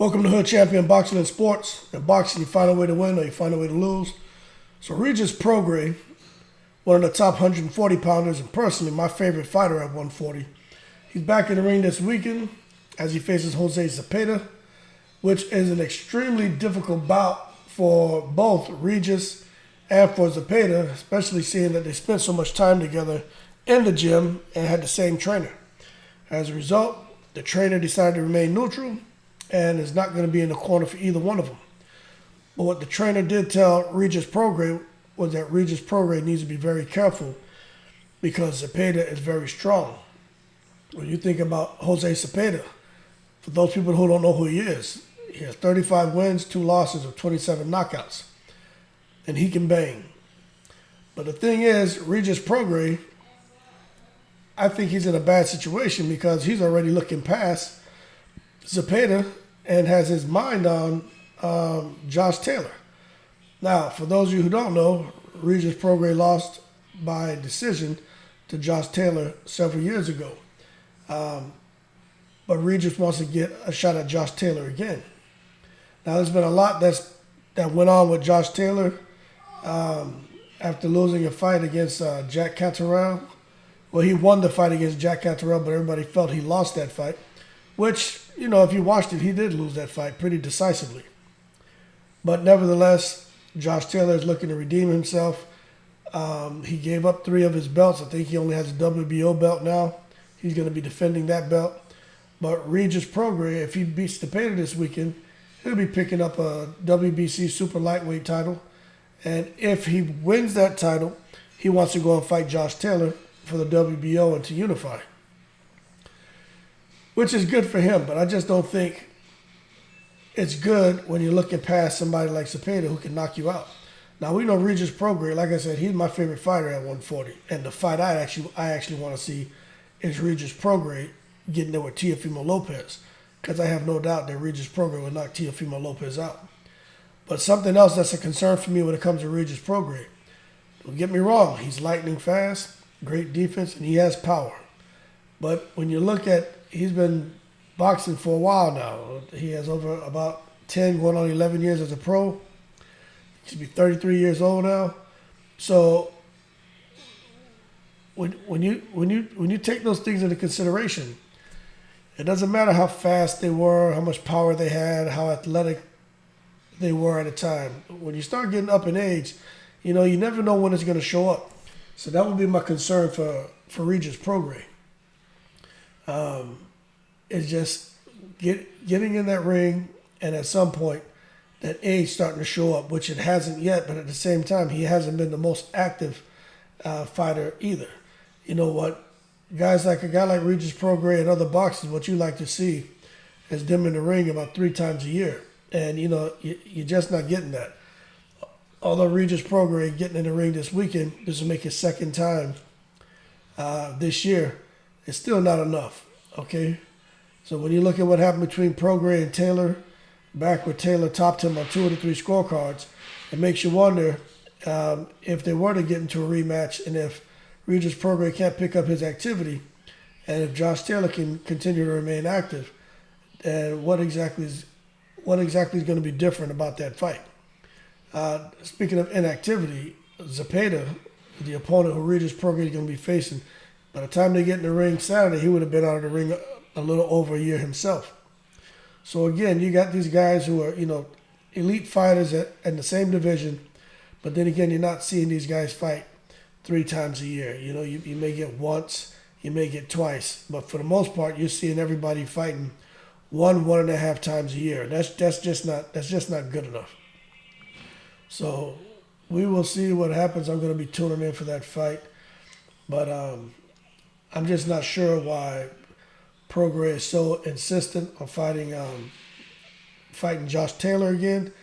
Welcome to Hood Champion Boxing and Sports. In boxing, you find a way to win or you find a way to lose. So Regis Prograis, one of the top 140 pounders and personally my favorite fighter at 140. He's back in the ring this weekend as he faces Jose Zepeda, which is an extremely difficult bout for both Regis and for Zepeda, especially seeing that they spent so much time together in the gym and had the same trainer. As a result, the trainer decided to remain neutral and is not going to be in the corner for either one of them. But what the trainer did tell Regis Prograis was that Regis Prograis needs to be very careful because Zepeda is very strong. When you think about Jose Zepeda, for those people who don't know who he has 35 wins, 2 losses, or 27 knockouts. And he can bang. But the thing is, Regis Prograis, I think he's in a bad situation because he's already looking past Zepeda and has his mind on Josh Taylor. Now, for those of you who don't know, Regis Prograis lost by decision to Josh Taylor several years ago. But Regis wants to get a shot at Josh Taylor again. Now, there's been a lot that went on with Josh Taylor after losing a fight against Jack Catterall. Well, he won the fight against Jack Catterall, but everybody felt he lost that fight, which, you know, if you watched it, he did lose that fight pretty decisively. But nevertheless, Josh Taylor is looking to redeem himself. He gave up 3 of his belts. I think he only has a WBO belt now. He's going to be defending that belt. But Regis Prograis, if he beats Zepeda this weekend, he'll be picking up a WBC super lightweight title. And if he wins that title, he wants to go and fight Josh Taylor for the WBO and to unify. Which is good for him, but I just don't think it's good when you're looking past somebody like Zepeda who can knock you out. Now, we know Regis Prograis, like I said, he's my favorite fighter at 140. And the fight I actually want to see is Regis Prograis getting there with Teofimo Lopez, because I have no doubt that Regis Prograis will knock Teofimo Lopez out. But something else that's a concern for me when it comes to Regis Prograis, don't get me wrong, he's lightning fast, great defense, and he has power. But when you look at, he's been boxing for a while now. He has over about 10, going on 11 years as a pro. He should be 33 years old now. So when you take those things into consideration, it doesn't matter how fast they were, how much power they had, how athletic they were at a time. When you start getting up in age, you know, you never know when it's going to show up. So that would be my concern for Regis Prograis. It's just getting in that ring, and at some point, that age starting to show up, which it hasn't yet, but at the same time, he hasn't been the most active fighter either. You know what? Guys like a guy like Regis Prograis and other boxers, what you like to see is them in the ring about 3 times a year. And, you know, you're just not getting that. Although Regis Prograis getting in the ring this weekend, this will make his second time this year, it's still not enough, okay? So when you look at what happened between Prograis and Taylor, back where Taylor topped him on 2 of the 3 scorecards, it makes you wonder if they were to get into a rematch and if Regis Prograis can't pick up his activity, and if Josh Taylor can continue to remain active, and what exactly is going to be different about that fight. Speaking of inactivity, Zepeda, the opponent who Regis Prograis is going to be facing, by the time they get in the ring Saturday, he would have been out of the ring a little over a year himself. So again, you got these guys who are, you know, elite fighters in the same division, but then again, you're not seeing these guys fight 3 times a year. You know, you may get once, you may get twice, but for the most part, you're seeing everybody fighting 1.5 times a year. That's just not good enough. So we will see what happens. I'm going to be tuning in for that fight, but I'm just not sure why Prograis is so insistent on fighting Josh Taylor again.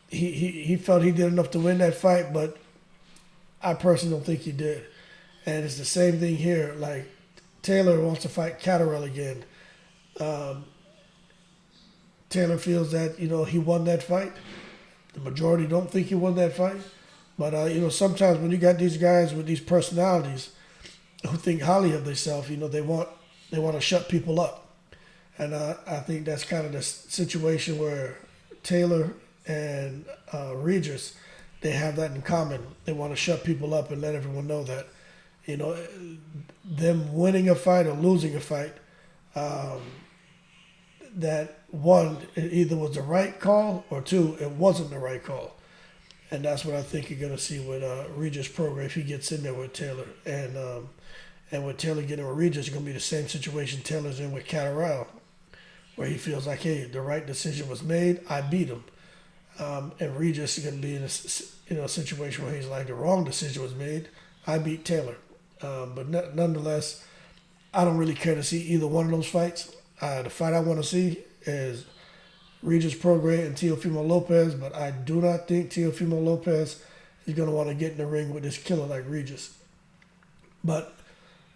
He felt he did enough to win that fight, but I personally don't think he did. And it's the same thing here. Like, Taylor wants to fight Catterall again. Taylor feels that, you know, he won that fight. The majority don't think he won that fight. But, you know, sometimes when you got these guys with these personalities who think highly of themselves, you know, they want to shut people up. And I think that's kind of the situation where Taylor and Regis, they have that in common. They want to shut people up and let everyone know that, you know, them winning a fight or losing a fight, that one, it either was the right call, or two, it wasn't the right call. And that's what I think you're going to see with Regis Prograis if he gets in there with Taylor. And with Taylor getting with Regis, it's going to be the same situation Taylor's in with Catterall, where he feels like, hey, the right decision was made, I beat him. And Regis is going to be in a situation where he's like, the wrong decision was made, I beat Taylor. But nonetheless, I don't really care to see either one of those fights. The fight I want to see is Regis Prograis and Teofimo Lopez, but I do not think Teofimo Lopez is going to want to get in the ring with this killer like Regis. But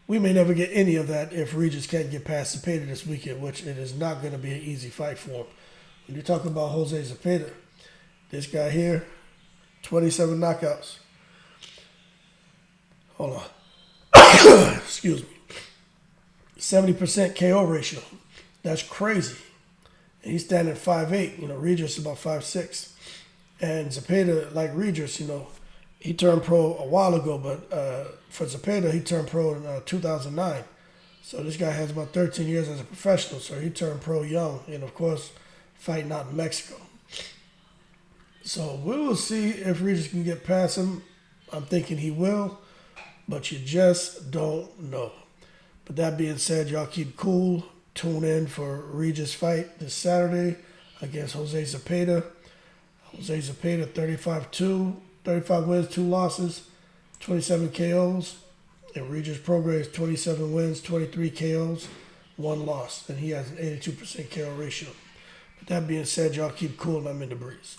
we may never get any of that if Regis can't get past Zepeda this weekend, which it is not going to be an easy fight for him. When you're talking about Jose Zepeda, this guy here, 27 knockouts. Hold on. Excuse me. 70% KO ratio. That's crazy. And he's standing at 5'8". You know, Regis is about 5'6". And Zepeda, like Regis, you know, he turned pro a while ago, but for Zepeda, he turned pro in 2009. So this guy has about 13 years as a professional, so he turned pro young, and of course, fighting out in Mexico. So we will see if Regis can get past him. I'm thinking he will, but you just don't know. But that being said, y'all keep cool. Tune in for Regis' fight this Saturday against Jose Zepeda. Jose Zepeda, 35-2, 35 wins, 2 losses, 27 KOs. And Regis Prograis, 27 wins, 23 KOs, 1 loss. And he has an 82% KO ratio. But that being said, y'all keep cool and I'm in the breeze.